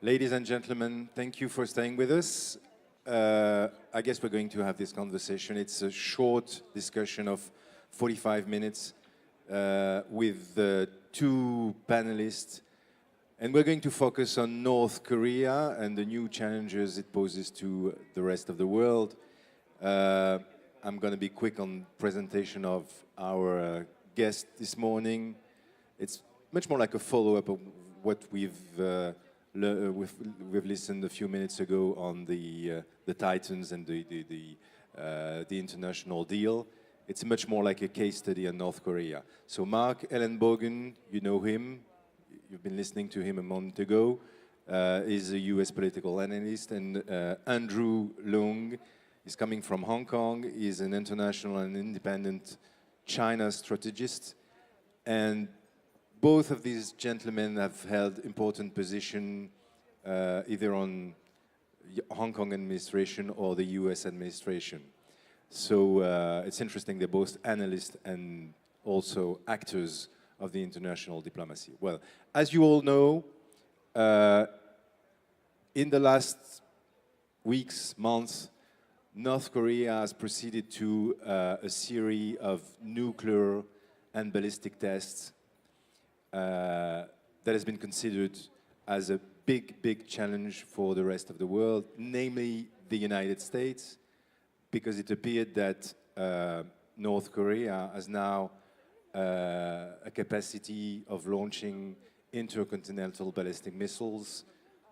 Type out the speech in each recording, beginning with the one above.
Ladies and gentlemen, thank you for staying with us. I guess we're going to have this conversation. It's a short discussion of 45 minutes with two panelists. And we're going to focus on North Korea and the new challenges it poses to the rest of the world. I'm going to be quick on presentation of our guest this morning. It's much more like a follow-up of what we've listened a few minutes ago on the Titans and the international deal. It's much more like a case study on North Korea. So Mark Ellenbogen, you know him. You've been listening to him a moment ago. Is a US political analyst. And Andrew Leung is coming from Hong Kong. He's an international and independent China strategist. And both of these gentlemen have held important positions either on Hong Kong administration or the US administration. So it's interesting, they're both analysts and also actors of the international diplomacy. Well, as you all know, in the last weeks, months, North Korea has proceeded to a series of nuclear and ballistic tests that has been considered as a big challenge for the rest of the world, namely the United States, because it appeared that North Korea has now a capacity of launching intercontinental ballistic missiles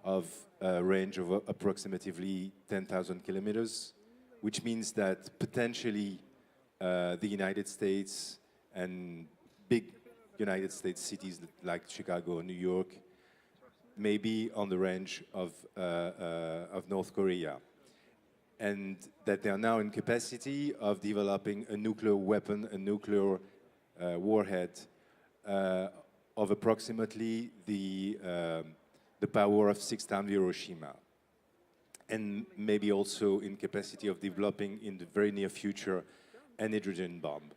of a range of approximately 10,000 kilometers, which means that potentially the United States and big United States cities like Chicago or New York may be on the range of North Korea, and that they are now in capacity of developing a nuclear weapon, a nuclear warhead of approximately the power of 6 times Hiroshima, and maybe also in capacity of developing in the very near future an hydrogen bomb.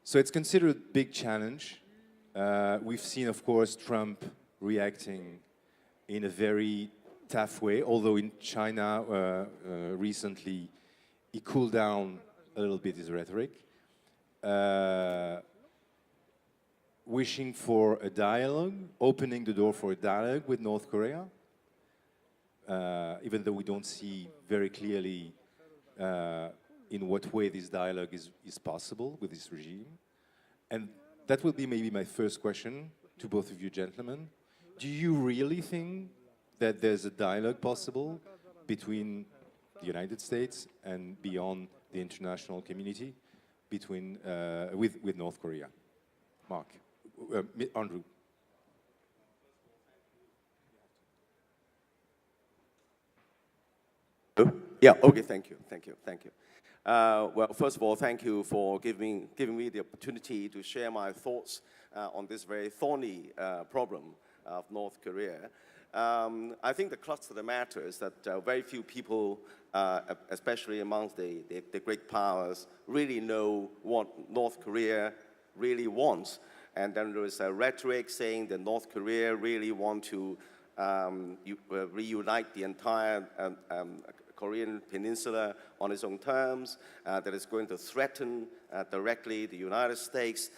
So it's considered a big challenge. We've seen, of course, Trump reacting in a very tough way, although in China recently he cooled down a little bit his rhetoric, wishing for a dialogue, opening the door for a dialogue with North Korea, even though we don't see very clearly in what way this dialogue is possible with this regime. And that will be maybe my first question to both of you gentlemen. Do you really think that there's a dialogue possible between the United States and beyond the international community between, with North Korea? Mark, Andrew. Yeah, okay, thank you. Well, first of all, thank you for giving me the opportunity to share my thoughts on this very thorny problem of North Korea. I think the crux of the matter is that very few people, especially amongst the great powers, really know what North Korea really wants. And then there is a rhetoric saying that North Korea really want to reunite the entire Korean peninsula on its own terms, that is going to threaten directly the United States,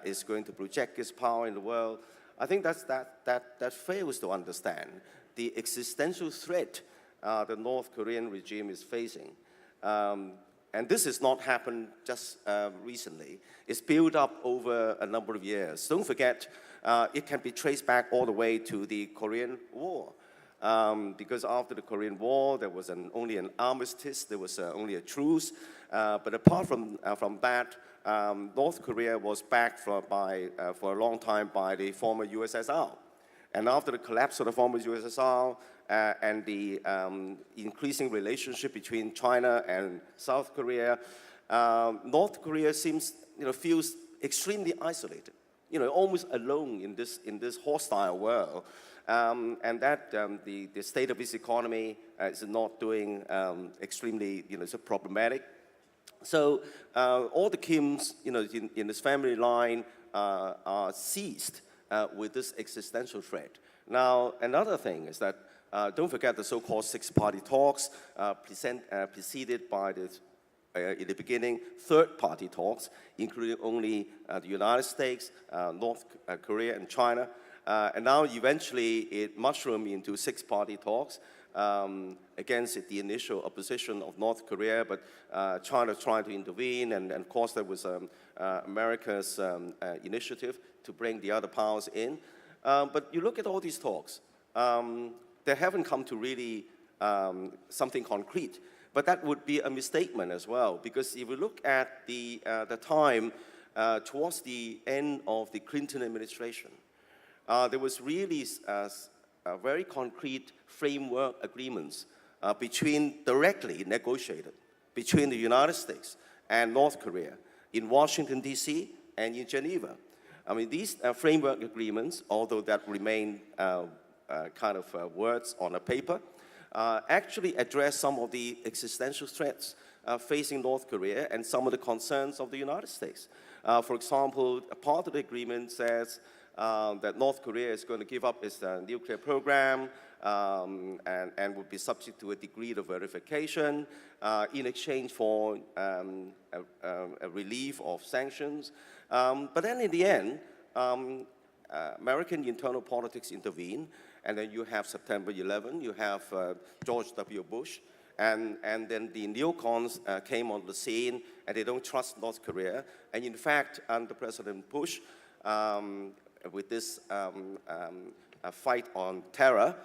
is going to project its power in the world. I think that fails to understand the existential threat the North Korean regime is facing. And this has not happened just recently. It's built up over a number of years. Don't forget, it can be traced back all the way to the Korean War. Because after the Korean War, there was only an armistice, there was only a truce. But apart from that, North Korea was backed for a long time by the former USSR. And after the collapse of the former USSR and the increasing relationship between China and South Korea, North Korea feels extremely isolated, almost alone in this hostile world. And that the state of its economy is not doing extremely, so problematic. So all the Kims, in this family line are seized with this existential threat. Now, another thing is that don't forget the so-called six-party talks preceded by the in the beginning, third-party talks, including only the United States, North Korea, and China. And now, eventually, it mushroomed into six-party talks against the initial opposition of North Korea, but China tried to intervene, and of course, there was America's initiative to bring the other powers in. But you look at all these talks, they haven't come to really something concrete. But that would be a misstatement as well, because if you look at the time towards the end of the Clinton administration, there was really very concrete framework agreements directly negotiated between the United States and North Korea in Washington, D.C. and in Geneva. I mean, these framework agreements, although that remain kind of words on a paper, actually address some of the existential threats facing North Korea and some of the concerns of the United States. For example, a part of the agreement says that North Korea is going to give up its nuclear program and will be subject to a degree of verification in exchange for a relief of sanctions. But then in the end, American internal politics intervene, and then you have September 11, you have George W. Bush, and then the neocons came on the scene, and they don't trust North Korea. And in fact, under President Bush, with this fight on terror,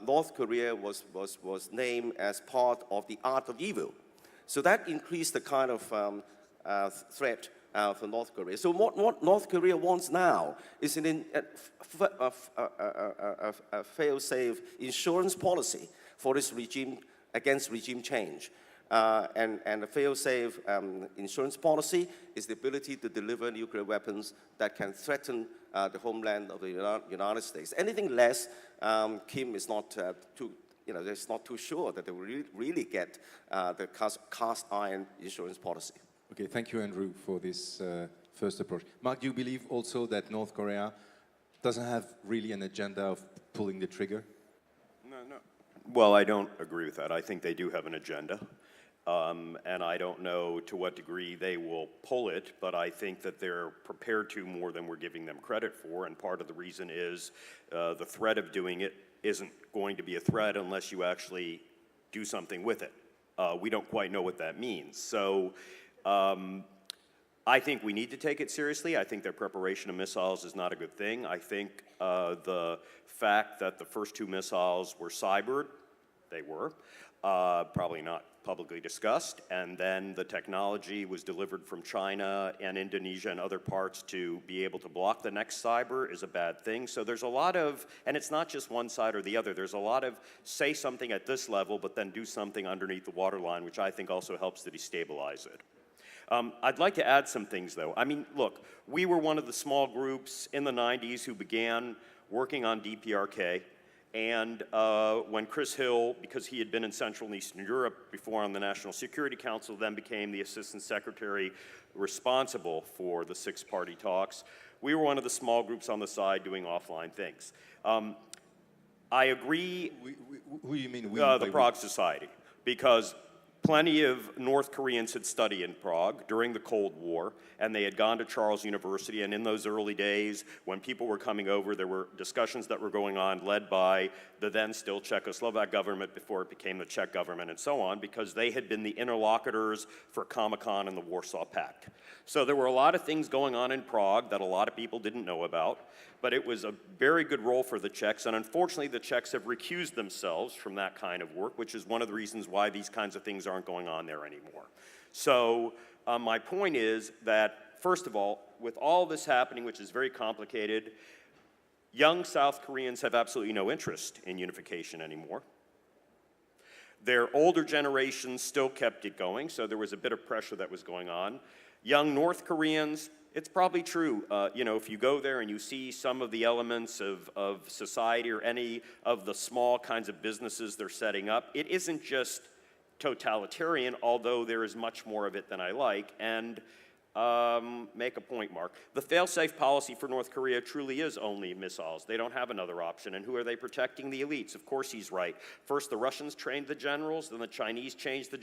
North Korea was named as part of the art of evil. So that increased the kind of threat for North Korea. So what North Korea wants now is a fail-safe insurance policy for this regime, against regime change. And a fail-safe insurance policy is the ability to deliver nuclear weapons that can threaten the homeland of the United States. Anything less, Kim is not it's not too sure that they will really get the cast iron insurance policy. Okay, thank you, Andrew, for this first approach. Mark, do you believe also that North Korea doesn't have really an agenda of pulling the trigger? No. Well, I don't agree with that. I think they do have an agenda. And I don't know to what degree they will pull it, but I think that they're prepared to more than we're giving them credit for. And part of the reason is the threat of doing it isn't going to be a threat unless you actually do something with it. We don't quite know what that means. So I think we need to take it seriously. I think their preparation of missiles is not a good thing. I think the fact that the first two missiles were cybered, they were, probably not publicly discussed, and then the technology was delivered from China and Indonesia and other parts to be able to block the next cyber is a bad thing. So there's a lot of, and it's not just one side or the other, there's a lot of say something at this level but then do something underneath the waterline, which I think also helps to destabilize it. I'd like to add some things though. I mean, look, we were one of the small groups in the 90s who began working on DPRK. And when Chris Hill, because he had been in Central and Eastern Europe before on the National Security Council, then became the Assistant Secretary responsible for the SixParty Talks, we were one of the small groups on the side doing offline things. I agree. Who do you mean we? The Prague Society, because plenty of North Koreans had studied in Prague during the Cold War, and they had gone to Charles University, and in those early days, when people were coming over, there were discussions that were going on led by the then still Czechoslovak government before it became the Czech government and so on, because they had been the interlocutors for Comecon and the Warsaw Pact. So there were a lot of things going on in Prague that a lot of people didn't know about, but it was a very good role for the Czechs, and unfortunately the Czechs have recused themselves from that kind of work, which is one of the reasons why these kinds of things aren't going on there anymore. So my point is that, first of all, with all this happening, which is very complicated, young South Koreans have absolutely no interest in unification anymore. Their older generations still kept it going, so there was a bit of pressure that was going on. Young North Koreans, it's probably true. If you go there and you see some of the elements of society or any of the small kinds of businesses they're setting up, it isn't just totalitarian, although there is much more of it than I like. And Make a point, Mark. The fail-safe policy for North Korea truly is only missiles. They don't have another option. And who are they protecting? The elites. Of course he's right. First, the Russians trained the generals, then the Chinese trained the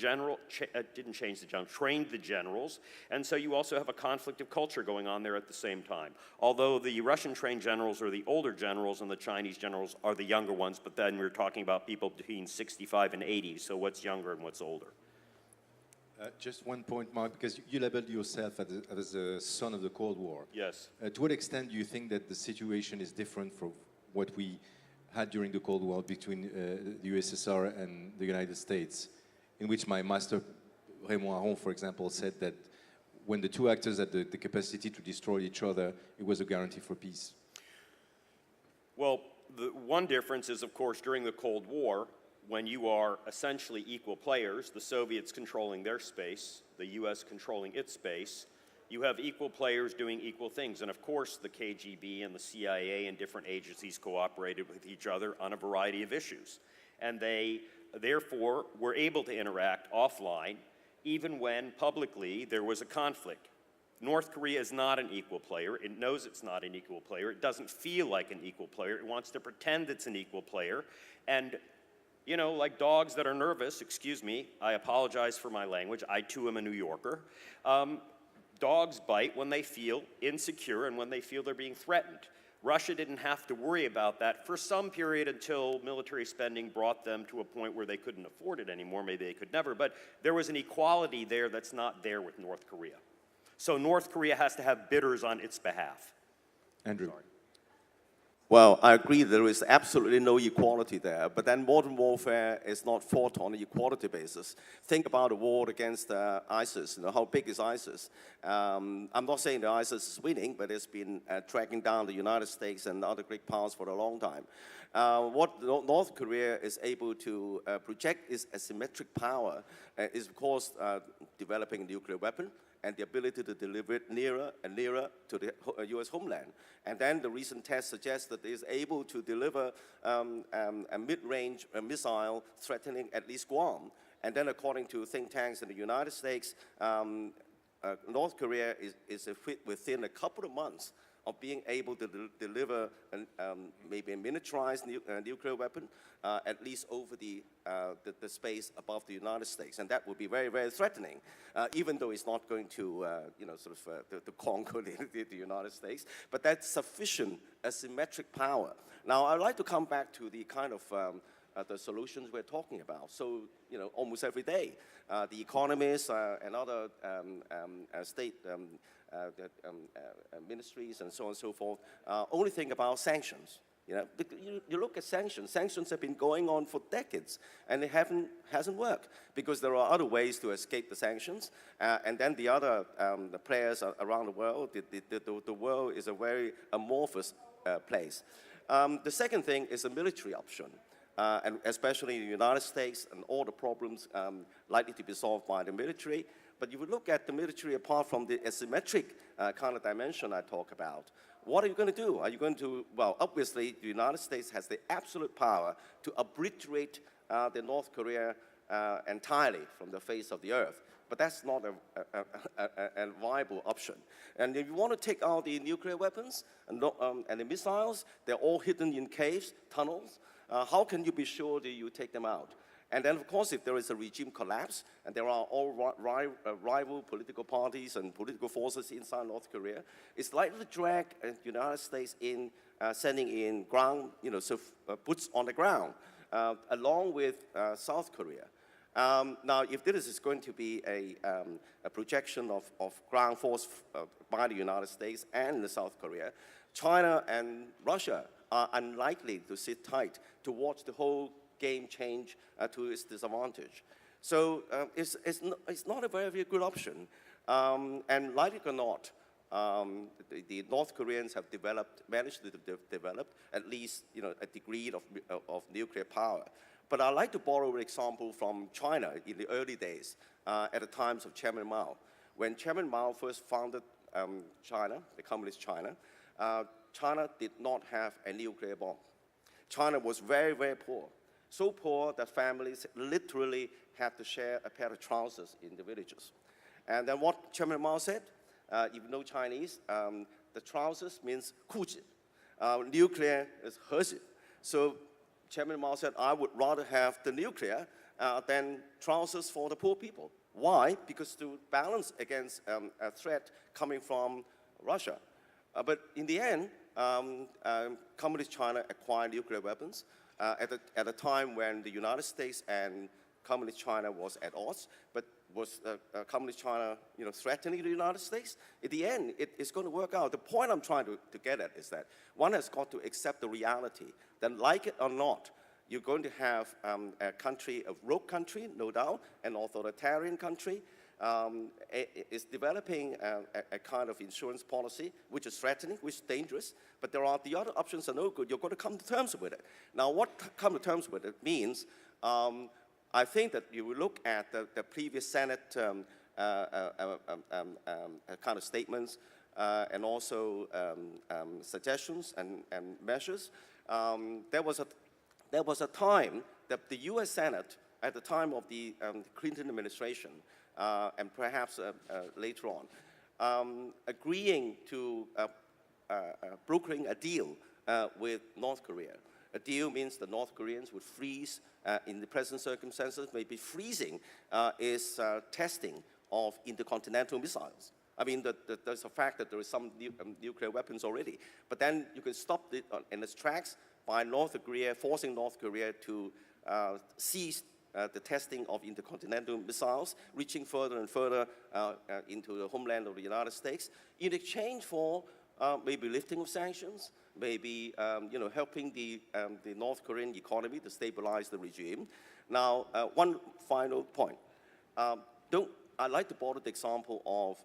generals. And so you also have a conflict of culture going on there at the same time. Although the Russian-trained generals are the older generals and the Chinese generals are the younger ones, but then we're talking about people between 65 and 80, so what's younger and what's older? Just one point, Mark, because you labeled yourself as a son of the Cold War. Yes. To what extent do you think that the situation is different from what we had during the Cold War between the USSR and the United States, in which my master, Raymond Aron, for example, said that when the two actors had the capacity to destroy each other, it was a guarantee for peace? Well, the one difference is, of course, during the Cold War, when you are essentially equal players, the Soviets controlling their space, the US controlling its space, you have equal players doing equal things. And of course, the KGB and the CIA and different agencies cooperated with each other on a variety of issues. And they, therefore, were able to interact offline, even when publicly there was a conflict. North Korea is not an equal player. It knows it's not an equal player. It doesn't feel like an equal player. It wants to pretend it's an equal player. And you know, like dogs that are nervous, excuse me, I apologize for my language, I too am a New Yorker. Dogs bite when they feel insecure and when they feel they're being threatened. Russia didn't have to worry about that for some period until military spending brought them to a point where they couldn't afford it anymore. Maybe they could never, but there was an equality there that's not there with North Korea. So North Korea has to have bidders on its behalf. Andrew. Sorry. Well, I agree there is absolutely no equality there, but then modern warfare is not fought on an equality basis. Think about a war against ISIS. You know, how big is ISIS? I'm not saying that ISIS is winning, but it's been tracking down the United States and other great powers for a long time. What North Korea is able to project is asymmetric power, is of course developing a nuclear weapon and the ability to deliver it nearer and nearer to the US homeland. And then the recent test suggests that it is able to deliver a mid-range missile threatening at least Guam. And then according to think tanks in the United States, North Korea is within a couple of months of being able to deliver maybe a miniaturized nuclear weapon, at least over the space above the United States. And that would be very, very threatening, even though it's not going to, to conquer the United States. But that's sufficient asymmetric power. Now, I'd like to come back to the kind of the solutions we're talking about. So, you know, almost every day, the economists and other state ministries and so on and so forth only think about sanctions. You know, you look at sanctions. Sanctions have been going on for decades, and it hasn't worked because there are other ways to escape the sanctions. And then the other the players around the world, the world is a very amorphous place. The second thing is a military option. And especially in the United States, and all the problems likely to be solved by the military. But if you look at the military apart from the asymmetric kind of dimension I talk about, what are you going to do? Are you going to, well, obviously, the United States has the absolute power to obliterate the North Korea entirely from the face of the earth. But that's not a viable option. And if you want to take out the nuclear weapons and the missiles, they're all hidden in caves, tunnels. How can you be sure that you take them out? And then, of course, if there is a regime collapse, and there are all rival political parties and political forces inside North Korea, it's likely to drag the United States in sending in ground, boots on the ground, along with South Korea. Now, if this is going to be a projection of ground force by the United States and South Korea, China and Russia are unlikely to sit tight to watch the whole game change to its disadvantage. So it's not a very, very good option. And like it or not, the North Koreans have managed to develop at least a degree of nuclear power. But I'd like to borrow an example from China in the early days, at the times of Chairman Mao. When Chairman Mao first founded China, the Communist China, China did not have a nuclear bomb. China was very, very poor. So poor that families literally had to share a pair of trousers in the villages. And then what Chairman Mao said? if you know Chinese, the trousers means 裤子. Nuclear is 核子. So Chairman Mao said, I would rather have the nuclear than trousers for the poor people. Why? Because to balance against a threat coming from Russia. But in the end, Communist China acquired nuclear weapons at a time when the United States and Communist China was at odds, but was Communist China threatening the United States? In the end, it's going to work out. The point I'm trying to get at is that one has got to accept the reality that, like it or not, you're going to have a country, a rogue country, no doubt, an authoritarian country, is developing a kind of insurance policy which is threatening, which is dangerous, but the other options are no good. You're going to come to terms with it. Now, what come to terms with it means, I think that you will look at the previous Senate kind of statements and also suggestions and measures. There was a time that the U.S. Senate, at the time of the Clinton administration, and perhaps later on, agreeing to brokering a deal with North Korea. A deal means the North Koreans would freeze, in the present circumstances, maybe freezing is testing of intercontinental missiles. I mean, there's a fact that there is some nuclear weapons already. But then you can stop it in its tracks by North Korea, forcing North Korea to cease the testing of intercontinental missiles, reaching further and further into the homeland of the United States, in exchange for maybe lifting of sanctions, maybe helping the North Korean economy to stabilize the regime. Now, one final point. I'd like to borrow the example of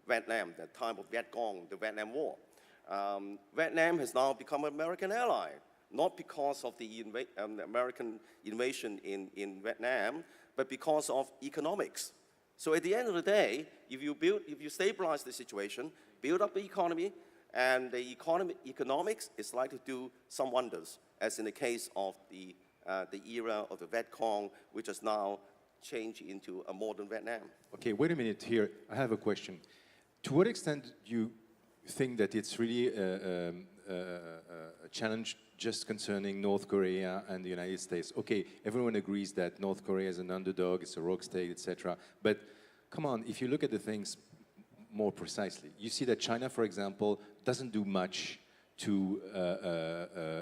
Vietnam, the time of Viet Cong, the Vietnam War. Vietnam has now become an American ally, not because of the American invasion in Vietnam, but because of economics. So at the end of the day, if you stabilize the situation, build up the economy, and the economics is likely to do some wonders, as in the case of the era of the Viet Cong, which has now changed into a modern Vietnam. Okay, wait a minute here. I have a question. To what extent do you think that it's really a challenge just concerning North Korea and the United States? Okay, everyone agrees that North Korea is an underdog, it's a rogue state, etc. But come on, if you look at the things more precisely, you see that China, for example, doesn't do much to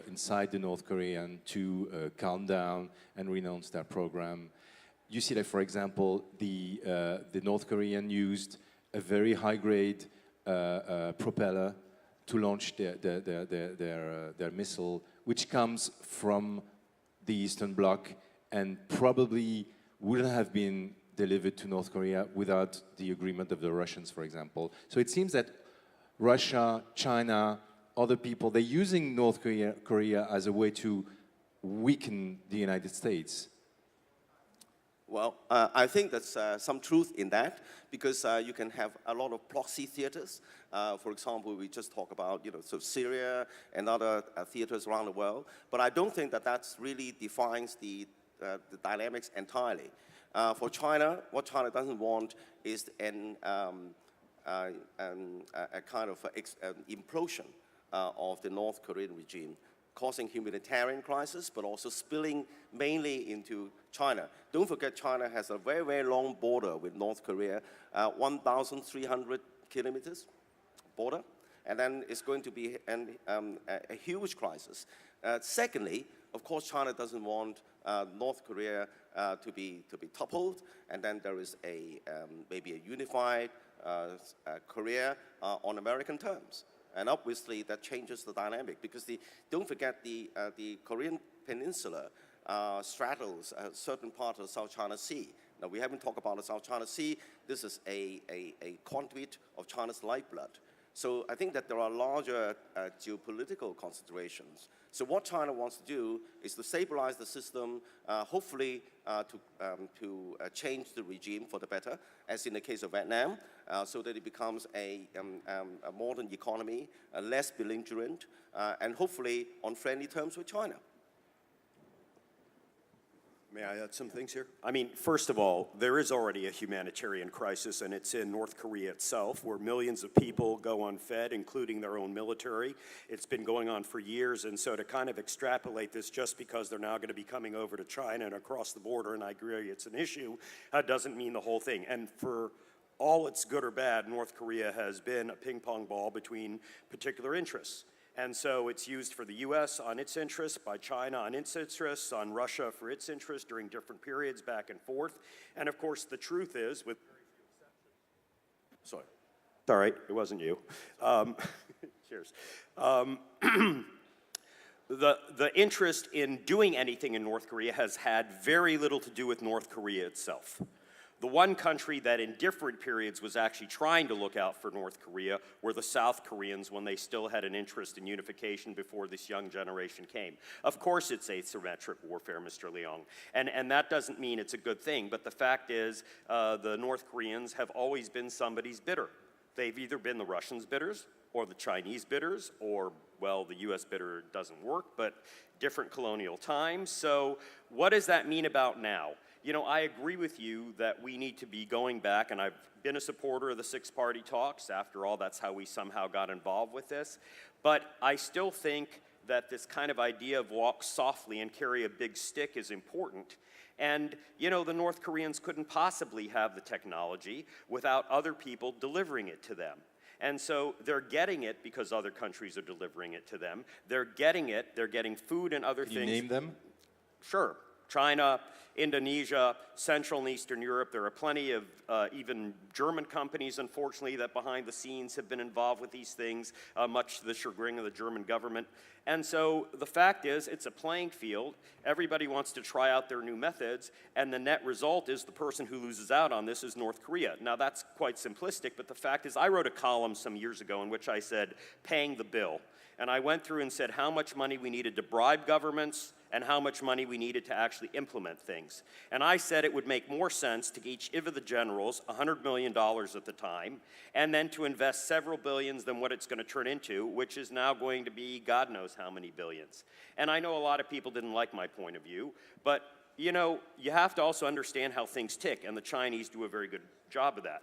incite the North Korean to calm down and renounce their program. You see that, for example, the North Korean used a very high-grade propeller to launch their missile, which comes from the Eastern Bloc and probably wouldn't have been delivered to North Korea without the agreement of the Russians, for example. So it seems that Russia, China, other people, they're using North Korea as a way to weaken the United States. Well, I think there's some truth in that, because you can have a lot of proxy theaters. For example, we just talk about so Syria and other theaters around the world. But I don't think that that's really defines the dynamics entirely. For China, what China doesn't want is a kind of implosion of the North Korean regime, causing humanitarian crisis, but also spilling mainly into China. Don't forget, China has a very, very long border with North Korea, 1,300 kilometers border, and then it's going to be a huge crisis. Secondly, of course, China doesn't want North Korea to be toppled, and then there is maybe a unified Korea on American terms. And obviously, that changes the dynamic, because don't forget the Korean Peninsula straddles a certain part of the South China Sea. Now, we haven't talked about the South China Sea. This is a conduit of China's lifeblood. So I think that there are larger geopolitical considerations. So what China wants to do is to stabilize the system, hopefully to change the regime for the better, as in the case of Vietnam, so that it becomes a modern economy, less belligerent, and hopefully on friendly terms with China. May I add some things here? I mean, first of all, there is already a humanitarian crisis, and it's in North Korea itself, where millions of people go unfed, including their own military. It's been going on for years, and so to kind of extrapolate this just because they're now going to be coming over to China and across the border, and I agree it's an issue, doesn't mean the whole thing. And for all it's good or bad, North Korea has been a ping pong ball between particular interests. And so it's used for the US on its interests, by China on its interests, on Russia for its interests during different periods back and forth. And of course, the truth is, with sorry, all right, it wasn't you. Cheers. The interest in doing anything in North Korea has had very little to do with North Korea itself. The one country that in different periods was actually trying to look out for North Korea were the South Koreans when they still had an interest in unification before this young generation came. Of course it's asymmetric warfare, Mr. Leong, and that doesn't mean it's a good thing, but the fact is the North Koreans have always been somebody's bidder. They've either been the Russians' bidders or the Chinese bidders, or, well, the US bidder doesn't work, but different colonial times. So what does that mean about now? You know, I agree with you that we need to be going back, and I've been a supporter of the SixParty Talks. After all, that's how we somehow got involved with this. But I still think that this kind of idea of walk softly and carry a big stick is important. And, you know, the North Koreans couldn't possibly have the technology without other people delivering it to them. And so they're getting it because other countries are delivering it to them. They're getting it, they're getting food and other things. Can you name them? Sure. China, Indonesia, Central and Eastern Europe. There are plenty of even German companies, unfortunately, that behind the scenes have been involved with these things, much to the chagrin of the German government. And so the fact is, it's a playing field. Everybody wants to try out their new methods, and the net result is the person who loses out on this is North Korea. Now, that's quite simplistic, but the fact is, I wrote a column some years ago in which I said, paying the bill. And I went through and said how much money we needed to bribe governments and how much money we needed to actually implement things. And I said it would make more sense to each of the generals $100 million at the time, and then to invest several billions than what it's going to turn into, which is now going to be God knows how many billions. And I know a lot of people didn't like my point of view, but you know, you have to also understand how things tick, and the Chinese do a very good job of that.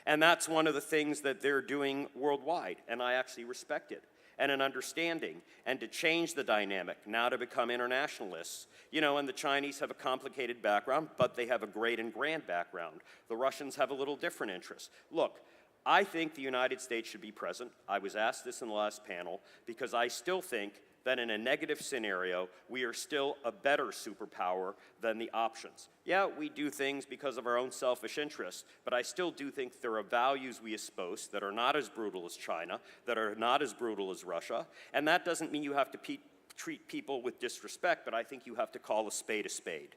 And that's one of the things that they're doing worldwide, and I actually respect it. And an understanding, and to change the dynamic, now to become internationalists. You know, and the Chinese have a complicated background, but they have a great and grand background. The Russians have a little different interest. Look, I think the United States should be present. I was asked this in the last panel, because I still think that in a negative scenario, we are still a better superpower than the options. Yeah, we do things because of our own selfish interests, but I still do think there are values we espouse that are not as brutal as China, that are not as brutal as Russia, and that doesn't mean you have to treat people with disrespect, but I think you have to call a spade a spade.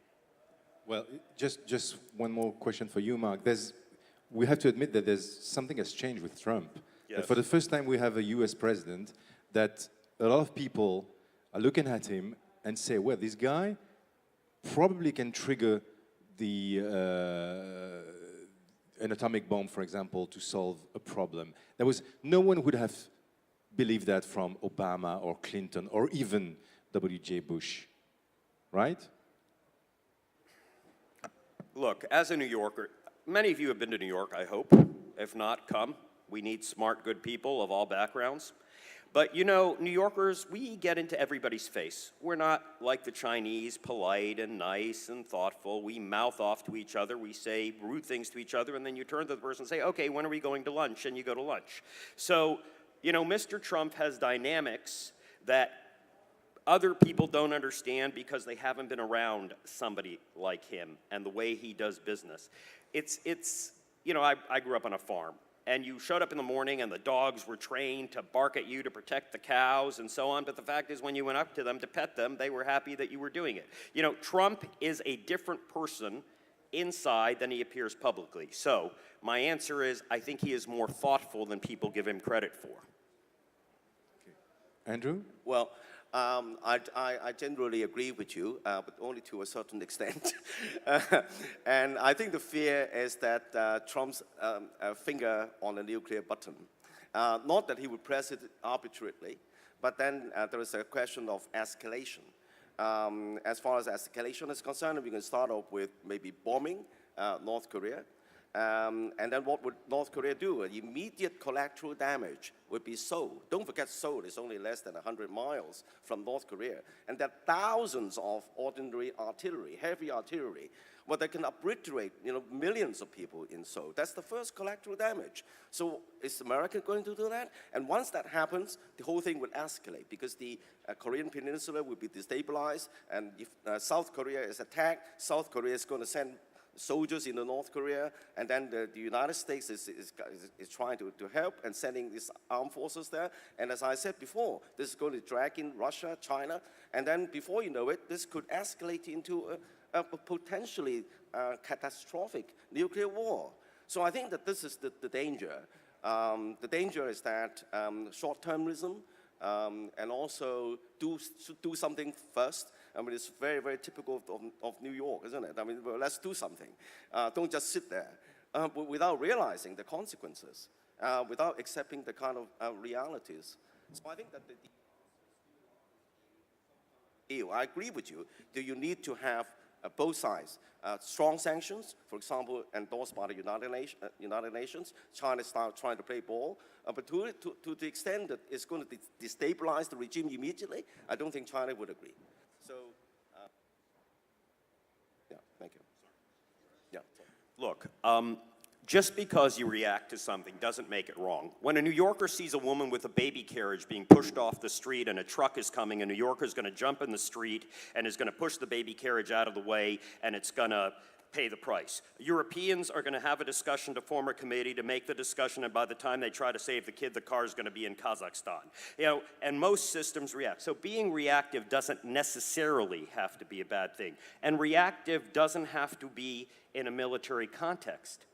Well, just one more question for you, Mark. We have to admit that something has changed with Trump. Yes. That for the first time, we have a US president that a lot of people are looking at him and say, well, this guy probably can trigger an atomic bomb, for example, to solve a problem. No one would have believed that from Obama or Clinton or even W.J. Bush, right? Look, as a New Yorker, many of you have been to New York, I hope. If not, come. We need smart, good people of all backgrounds. But you know, New Yorkers, we get into everybody's face. We're not like the Chinese, polite and nice and thoughtful. We mouth off to each other, we say rude things to each other, and then you turn to the person and say, okay, when are we going to lunch? And you go to lunch. So, you know, Mr. Trump has dynamics that other people don't understand because they haven't been around somebody like him and the way he does business. It's you know, I grew up on a farm. And you showed up in the morning and the dogs were trained to bark at you to protect the cows and so on, but the fact is when you went up to them to pet them, they were happy that you were doing it. You know, Trump is a different person inside than he appears publicly. So my answer is I think he is more thoughtful than people give him credit for. Okay. Andrew? Well, I generally agree with you, but only to a certain extent. And I think the fear is that Trump's finger on the nuclear button. Not that he would press it arbitrarily, but then there is a question of escalation. as far as escalation is concerned, we can start off with maybe bombing North Korea. And then what would North Korea do? Immediate collateral damage would be Seoul. Don't forget Seoul is only less than 100 miles from North Korea. And there are thousands of ordinary artillery, heavy artillery, where they can obliterate millions of people in Seoul. That's the first collateral damage. So is America going to do that? And once that happens, the whole thing will escalate because the Korean Peninsula will be destabilized. And if South Korea is attacked, South Korea is going to send soldiers into North Korea, and then the United States is trying to help and sending these armed forces there. And as I said before, this is going to drag in Russia, China, and then before you know it, this could escalate into a potentially catastrophic nuclear war. So I think that this is the danger. The danger is that short-termism and also do something first. I mean, it's very, very typical of New York, isn't it? I mean, well, let's do something. Don't just sit there without realizing the consequences, without accepting the kind of realities. So I think that I agree with you that you need to have both sides. Strong sanctions, for example, endorsed by the United Nations. China is now trying to play ball. But to the extent that it's going to destabilize the regime immediately, I don't think China would agree. So, yeah, thank you. Yeah. Look, just because you react to something doesn't make it wrong. When a New Yorker sees a woman with a baby carriage being pushed off the street and a truck is coming, a New Yorker is going to jump in the street and is going to push the baby carriage out of the way, and it's going to pay the price. Europeans are going to have a discussion to form a committee to make the discussion, and by the time they try to save the kid, the car is going to be in Kazakhstan. And most systems react. So being reactive doesn't necessarily have to be a bad thing. And reactive doesn't have to be in a military context.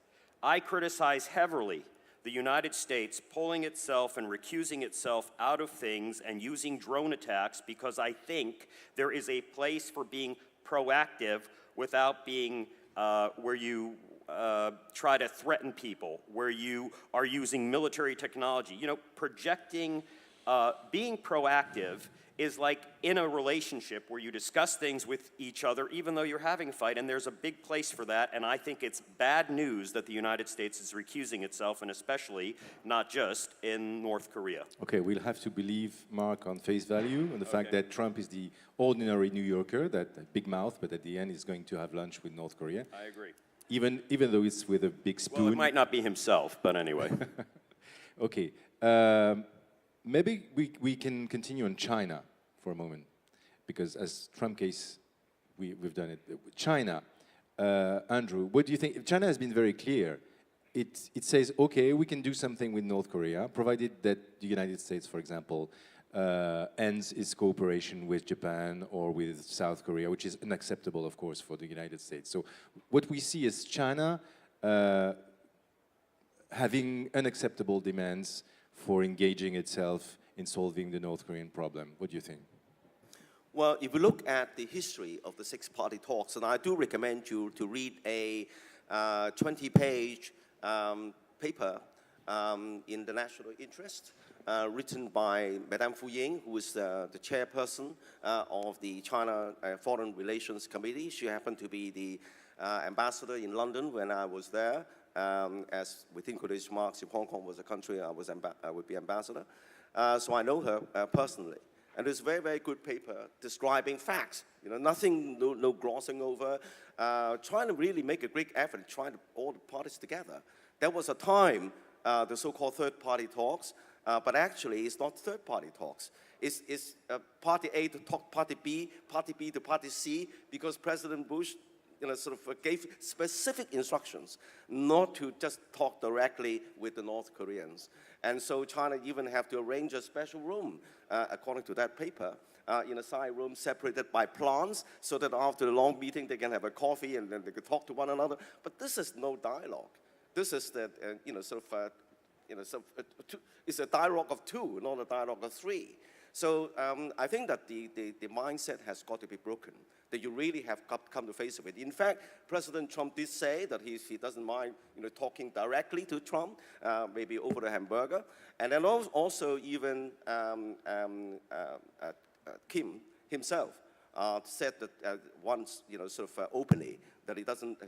I criticize heavily the United States pulling itself and recusing itself out of things and using drone attacks because I think there is a place for being proactive without being where you try to threaten people, where you are using military technology. Projecting, being proactive is like in a relationship where you discuss things with each other even though you're having a fight, and there's a big place for that, and I think it's bad news that the United States is recusing itself, and especially not just in North Korea. Okay, we'll have to believe Mark on face value and the fact that Trump is the ordinary New Yorker, that big mouth, but at the end is going to have lunch with North Korea. I agree. Even though it's with a big spoon. Well, it might not be himself, but anyway. Okay. Maybe we can continue on China for a moment, because as Trump case, we've done it. China, Andrew, what do you think? China has been very clear. It says, okay, we can do something with North Korea, provided that the United States, for example, ends its cooperation with Japan or with South Korea, which is unacceptable, of course, for the United States. So what we see is China having unacceptable demands for engaging itself in solving the North Korean problem. What do you think? Well, if you look at the history of the SixParty Talks, and I do recommend you to read a 20-page paper in the national interest, written by Madame Fu Ying, who is the chairperson of the China Foreign Relations Committee. She happened to be the ambassador in London when I was there. As within quotation marks, if Hong Kong was a country, I would be ambassador. So I know her personally. And it's a very, very good paper describing facts. Nothing, no glossing over, trying to really make a great effort, trying to all the parties together. There was a time, the so-called third-party talks, but actually it's not third-party talks. It's party A to talk party B to party C, because President Bush sort of gave specific instructions not to just talk directly with the North Koreans. And so China even have to arrange a special room, according to that paper, in a side room separated by plants, so that after the long meeting they can have a coffee and then they can talk to one another. But this is no dialogue. This is the, it's a dialogue of two, not a dialogue of three. So I think that the mindset has got to be broken, that you really have come to face of it. In fact, President Trump did say that he doesn't mind talking directly to Trump, maybe over the hamburger. And then also even Kim himself said that once, sort of openly, that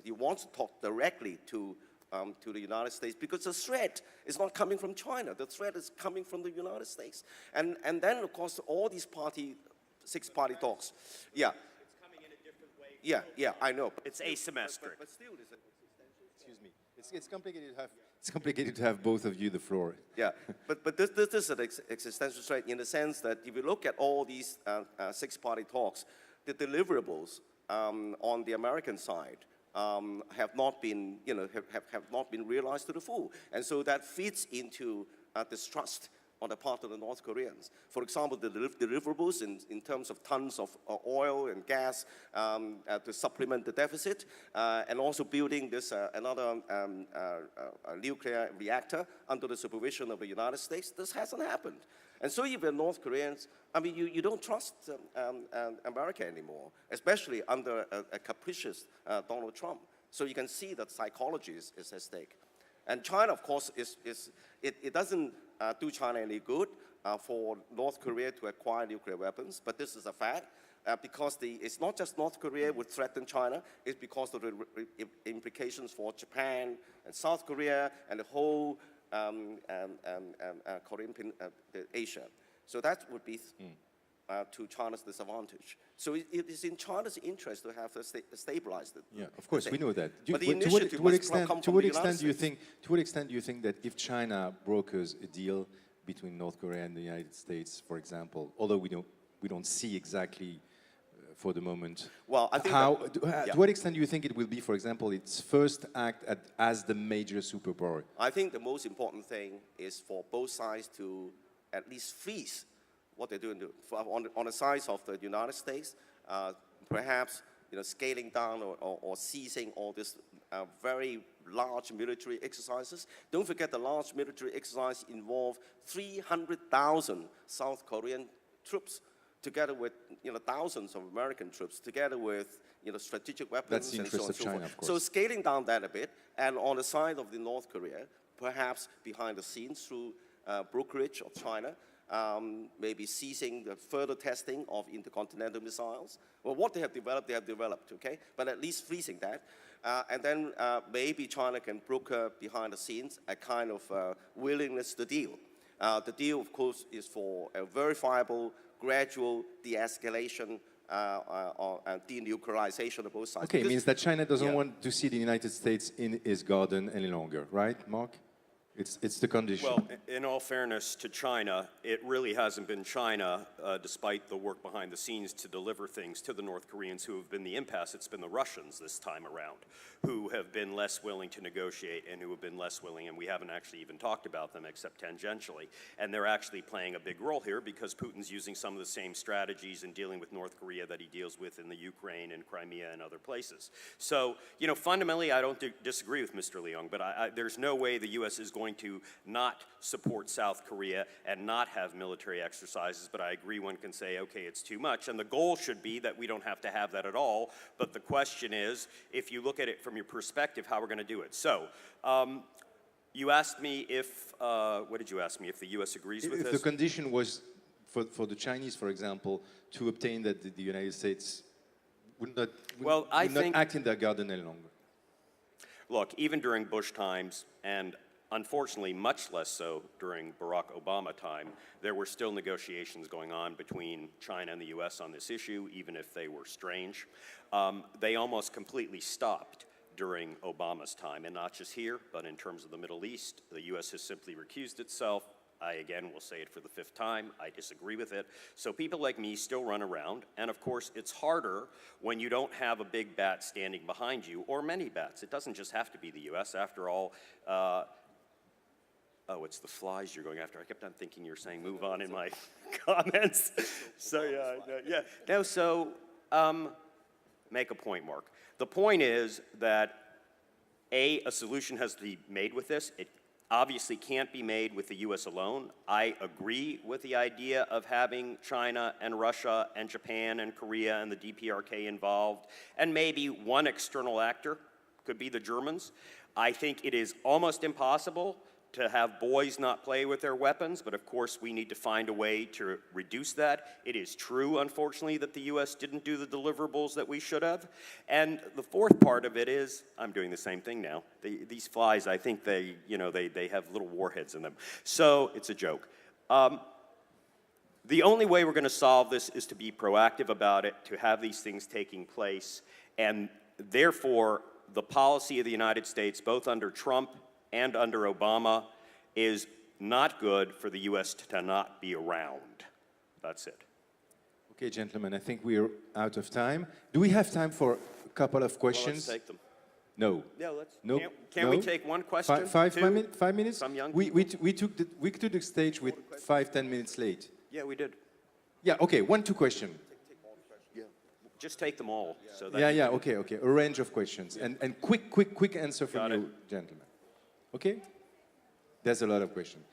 he wants to talk directly to the United States, because the threat is not coming from China. The threat is coming from the United States. And then, of course, all these six-party talks. Yeah. It's coming in a different way. Yeah, I know. It's asymmetric. But still, it's Excuse me. It's complicated to have. It's complicated to have both of you the floor. yeah, but this is an existential threat in the sense that if you look at all these six-party talks, the deliverables on the American side have not been, have not been realized to the full, and so that feeds into distrust on the part of the North Koreans. For example, the deliverables in terms of tons of oil and gas to supplement the deficit, and also building this another nuclear reactor under the supervision of the United States. This hasn't happened. And so if you're North Koreans, I mean, you don't trust America anymore, especially under a capricious Donald Trump. So you can see that psychology is at stake. And China, of course, it doesn't do China any good for North Korea to acquire nuclear weapons, but this is a fact, because it's not just North Korea would threaten China, it's because of the implications for Japan and South Korea and the whole Korean Asia. So that would be to China's disadvantage. So it is in China's interest to have stabilized it. Yeah, of course, we know that. But the initiative must come from the United States. To what extent do you think that if China brokers a deal between North Korea and the United States, for example, although we don't see exactly for the moment, well, I think to what extent do you think it will be, for example, its first act as the major superpower? I think the most important thing is for both sides to at least freeze what they're doing on the side of the United States, perhaps scaling down or ceasing all these very large military exercises. Don't forget the large military exercise involved 300,000 South Korean troops, together with thousands of American troops, together with strategic weapons. That's the and so on interest and of so China, forth. of course. So scaling down that a bit, and on the side of the North Korea, perhaps behind the scenes through brokerage of China, maybe ceasing the further testing of intercontinental missiles. Well, what they have developed, okay? But at least freezing that. And then maybe China can broker behind the scenes a kind of willingness to deal. The deal, of course, is for a verifiable, gradual de-escalation and denuclearization of both sides. Okay, it means that China doesn't yeah. want to see the United States in its garden any longer, right, Mark? It's the condition. Well, in all fairness to China, it really hasn't been China, despite the work behind the scenes to deliver things to the North Koreans who have been the impasse. It's been the Russians this time around who have been less willing to negotiate and who have been less willing, and we haven't actually even talked about them except tangentially. And they're actually playing a big role here because Putin's using some of the same strategies in dealing with North Korea that he deals with in the Ukraine and Crimea and other places. So, fundamentally, I don't disagree with Mr. Leung, but there's no way the U.S. is going to not support South Korea and not have military exercises, but I agree one can say, okay, it's too much, and the goal should be that we don't have to have that at all, but the question is, if you look at it from your perspective, how we're going to do it. So, you asked me if, what did you ask me, if the U.S. agrees with this? If the condition was, for the Chinese, for example, to obtain that the United States would not act in their garden any longer. Look, even during Bush times, and unfortunately, much less so during Barack Obama time, there were still negotiations going on between China and the U.S. on this issue, even if they were strange. They almost completely stopped during Obama's time, and not just here, but in terms of the Middle East. The U.S. has simply recused itself. I, again, will say it for the 5th time. I disagree with it. So people like me still run around, and of course, it's harder when you don't have a big bat standing behind you, or many bats. It doesn't just have to be the U.S. After all, oh, it's the flies you're going after. I kept on thinking you were saying move on in my comments. So, yeah. No, so, make a point, Mark. The point is that, A, a solution has to be made with this. It obviously can't be made with the U.S. alone. I agree with the idea of having China and Russia and Japan and Korea and the DPRK involved, and maybe one external actor, could be the Germans. I think it is almost impossible to have boys not play with their weapons, but of course we need to find a way to reduce that. It is true, unfortunately, that the U.S. didn't do the deliverables that we should have. And the fourth part of it is, I'm doing the same thing now. These flies, I think they have little warheads in them. So it's a joke. The only way we're going to solve this is to be proactive about it, to have these things taking place, and therefore the policy of the United States, both under Trump and under Obama, is not good for the U.S. to not be around. That's it. Okay, gentlemen, I think we're out of time. Do we have time for a couple of questions? Well, let's take them. No. Yeah, let's. No. Can we take one question? Five minutes? Some young we took the stage with 5-10 minutes late. Yeah, we did. Yeah, okay, 1-2 question. Just take them all. So that Yeah, okay. A range of questions. Yeah. And quick answer from you, gentlemen. Okay? There's a lot of questions.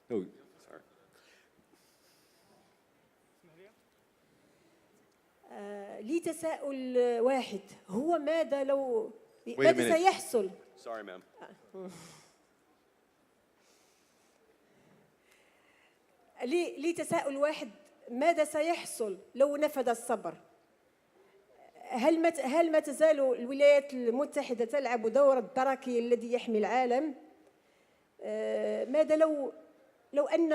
No. Sorry. لي تساؤل واحد هو ماذا لو Wait a ماذا minute. سيحصل Sorry, ma'am. لي تساؤل واحد ماذا سيحصل لو نفذ الصبر هل ما تزال الولايات المتحدة تلعب دور الدركي الذي يحمي العالم ماذا لو أن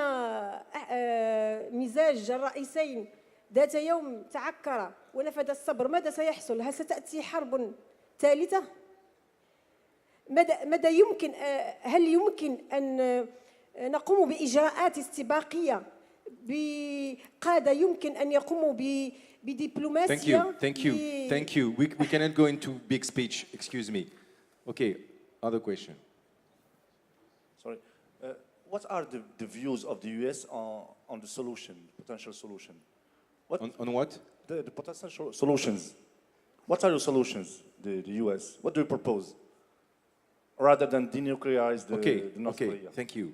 مزاج الرئيسين ذات يوم تعكر ونفذ الصبر ماذا سيحصل هل ستأتي حرب ثالثة ماذا يمكن هل يمكن أن نقوم بإجراءات استباقية بقادة يمكن أن يقوموا بدبلوماسية Thank you. We cannot go into big speech. Excuse me. Okay, other question. Sorry. What are the views of the U.S. on the solution, potential solution? On what? The potential solutions. What are your solutions, the U.S.? What do you propose? Rather than denuclearize the North Korea. Thank you.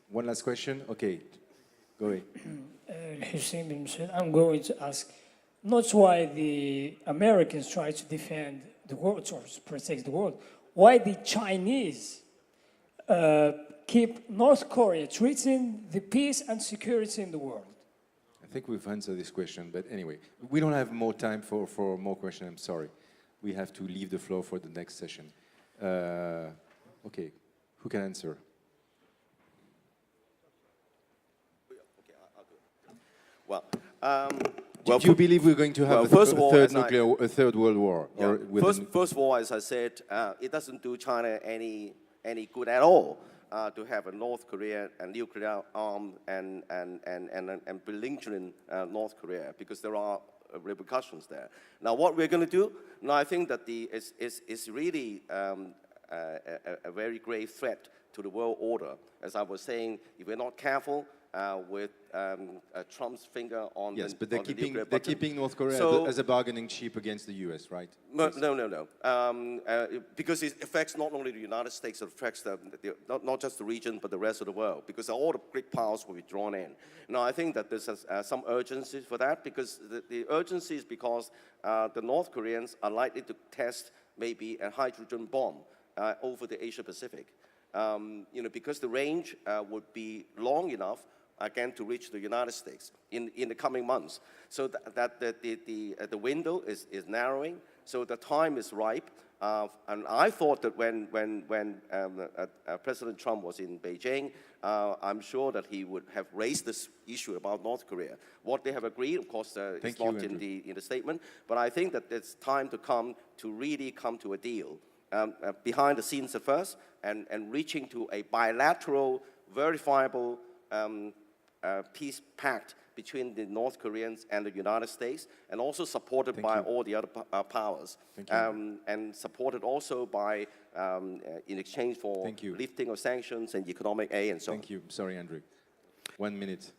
One last question? Okay, go ahead. Hussein bin Mohammed, I'm going to ask, not why the Americans try to defend the world or protect the world, why the Chinese keep North Korea threatening the peace and security in the world? I think we've answered this question, but anyway, we don't have more time for more questions, I'm sorry. We have to leave the floor for the next session. Okay, who can answer? Well, Do you believe we're going to have a third world war? Yeah. Or first of all, as I said, it doesn't do China any good at all to have a North Korea, a nuclear armed and belligerent North Korea, because there are repercussions there. Now, what we're going to do, now I think that it's really a very grave threat to the world order. As I was saying, if we're not careful with Trump's finger on yes, the but they're keeping North Korea as a bargaining chip against the US, right? No. Because it affects not only the United States, it affects not just the region, but the rest of the world, because all the great powers will be drawn in. Now, I think that there's some urgency for that, because the urgency is because the North Koreans are likely to test maybe a hydrogen bomb over the Asia Pacific. Because the range would be long enough, again, to reach the United States in the coming months. So that the window is narrowing, so the time is ripe. And I thought that when President Trump was in Beijing, I'm sure that he would have raised this issue about North Korea. What they have agreed, of course, is not in the statement, but I think that it's time to really come to a deal. Behind the scenes at first, and reaching to a bilateral, verifiable peace pact between the North Koreans and the United States, and also supported by all the other powers, and supported also by, in exchange for lifting of sanctions and economic aid and so on. Thank you. Sorry, Andrew. 1 minute.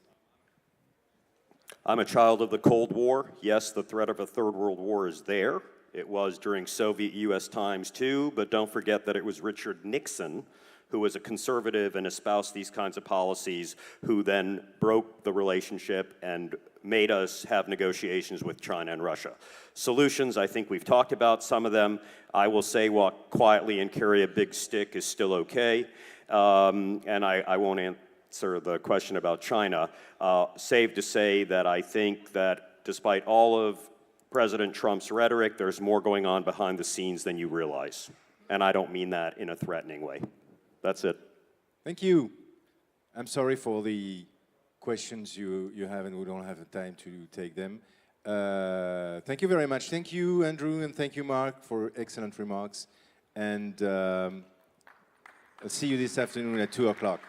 I'm a child of the Cold War. Yes, the threat of a third world war is there. It was during Soviet-US times too, but don't forget that it was Richard Nixon, who was a conservative and espoused these kinds of policies, who then broke the relationship and made us have negotiations with China and Russia. Solutions, I think we've talked about some of them. I will say walk quietly and carry a big stick is still okay. And I won't answer the question about China. Safe to say that I think that despite all of President Trump's rhetoric, there's more going on behind the scenes than you realize. And I don't mean that in a threatening way. That's it. Thank you. I'm sorry for the questions you have, and we don't have the time to take them. Thank you very much. Thank you, Andrew, and thank you, Mark, for excellent remarks. And I'll see you this afternoon at 2 o'clock.